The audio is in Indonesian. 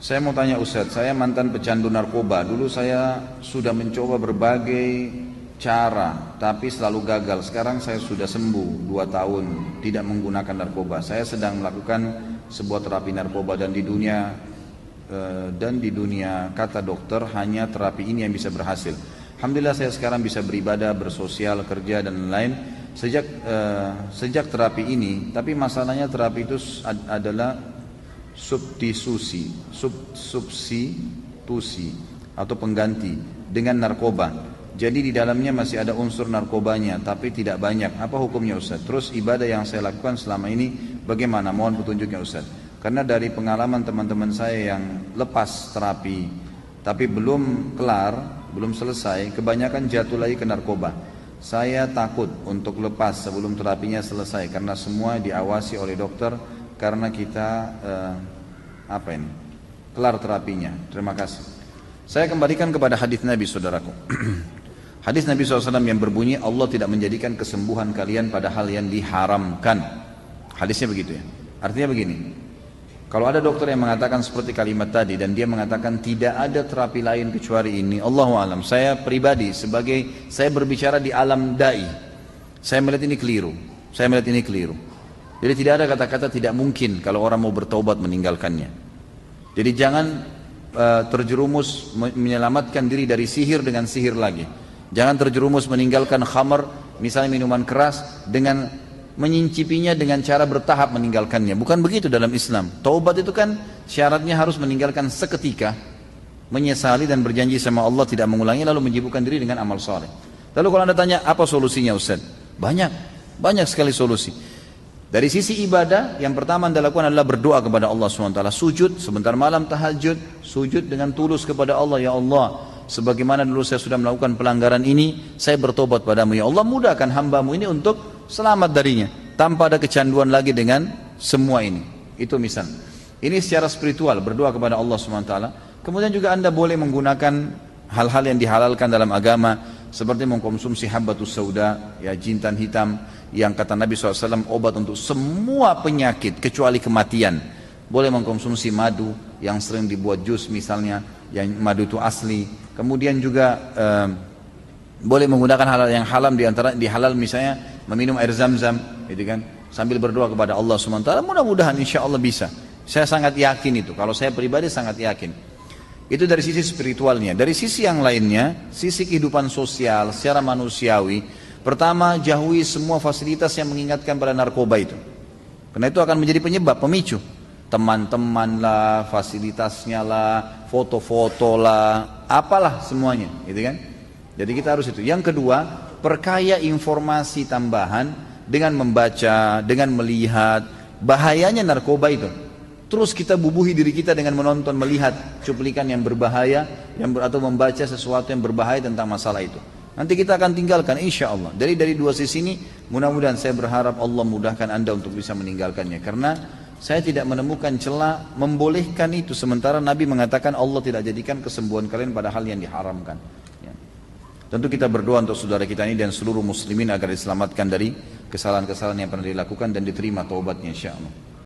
Saya mau tanya Ustadz, saya mantan pecandu narkoba. Dulu saya sudah mencoba berbagai cara, tapi selalu gagal. Sekarang saya sudah sembuh 2 tahun, tidak menggunakan narkoba. Saya sedang melakukan sebuah terapi narkoba dan di dunia kata dokter hanya terapi ini yang bisa berhasil. Alhamdulillah saya sekarang bisa beribadah, bersosial, kerja dan lain-lain sejak terapi ini. Tapi masalahnya terapi itu adalah substitusi atau pengganti dengan narkoba. Jadi di dalamnya masih ada unsur narkobanya, tapi tidak banyak. Apa hukumnya Ustaz? Terus ibadah yang saya lakukan selama ini bagaimana? Mohon petunjuknya Ustaz. Karena dari pengalaman teman-teman saya yang lepas terapi, tapi belum kelar, belum selesai, kebanyakan jatuh lagi ke narkoba. Saya takut untuk lepas sebelum terapinya selesai, karena semua diawasi oleh dokter. Karena kita kelar terapinya. Terima kasih. Saya kembalikan kepada hadis Nabi, saudaraku. Hadis Nabi SAW yang berbunyi, Allah tidak menjadikan kesembuhan kalian pada hal yang diharamkan. Hadisnya begitu ya. Artinya begini, kalau ada dokter yang mengatakan seperti kalimat tadi dan dia mengatakan tidak ada terapi lain kecuali ini, Allahu a'lam. Saya pribadi saya berbicara di alam dai, saya melihat ini keliru. Jadi tidak ada kata-kata tidak mungkin kalau orang mau bertaubat meninggalkannya. Jadi jangan terjerumus menyelamatkan diri dari sihir dengan sihir lagi. Jangan terjerumus meninggalkan khamar, misalnya minuman keras, dengan menyicipinya dengan cara bertahap meninggalkannya. Bukan begitu dalam Islam. Taubat itu kan syaratnya harus meninggalkan seketika, menyesali dan berjanji sama Allah tidak mengulangi, lalu menyibukkan diri dengan amal saleh. Lalu kalau Anda tanya apa solusinya Ustaz? Banyak sekali solusi. Dari sisi ibadah, yang pertama Anda lakukan adalah berdoa kepada Allah SWT. Sujud, sebentar malam tahajud, sujud dengan tulus kepada Allah. Ya Allah, sebagaimana dulu saya sudah melakukan pelanggaran ini, saya bertobat padamu. Ya Allah, mudahkan hambamu ini untuk selamat darinya, tanpa ada kecanduan lagi dengan semua ini. Itu misal. Ini secara spiritual, berdoa kepada Allah SWT. Kemudian juga Anda boleh menggunakan hal-hal yang dihalalkan dalam agama, seperti mengkonsumsi habbatus sauda, ya, jintan hitam, yang kata Nabi SAW obat untuk semua penyakit kecuali kematian. Boleh mengkonsumsi madu yang sering dibuat jus misalnya, yang madu itu asli. Kemudian juga boleh menggunakan hal yang haram, di halal misalnya meminum air zam-zam, gitu kan, sambil berdoa kepada Allah SWT. Mudah-mudahan insya Allah bisa. Saya sangat yakin itu. Kalau saya pribadi sangat yakin. Itu dari sisi spiritualnya. Dari sisi yang lainnya, sisi kehidupan sosial secara manusiawi, pertama, jauhi semua fasilitas yang mengingatkan pada narkoba itu. Karena itu akan menjadi penyebab, pemicu. Teman-teman lah, fasilitasnya lah, foto-foto lah, apalah semuanya, gitu kan? Jadi kita harus itu. Yang kedua, perkaya informasi tambahan dengan membaca, dengan melihat bahayanya narkoba itu. Terus kita bubuhi diri kita dengan menonton, melihat cuplikan yang berbahaya, atau membaca sesuatu yang berbahaya tentang masalah itu. Nanti kita akan tinggalkan insya Allah. Dari dua sisi ini, mudah-mudahan saya berharap Allah mudahkan Anda untuk bisa meninggalkannya. Karena saya tidak menemukan celah membolehkan itu. Sementara Nabi mengatakan Allah tidak jadikan kesembuhan kalian pada hal yang diharamkan. Ya. Tentu kita berdoa untuk saudara kita ini dan seluruh muslimin agar diselamatkan dari kesalahan-kesalahan yang pernah dilakukan dan diterima taubatnya insya Allah.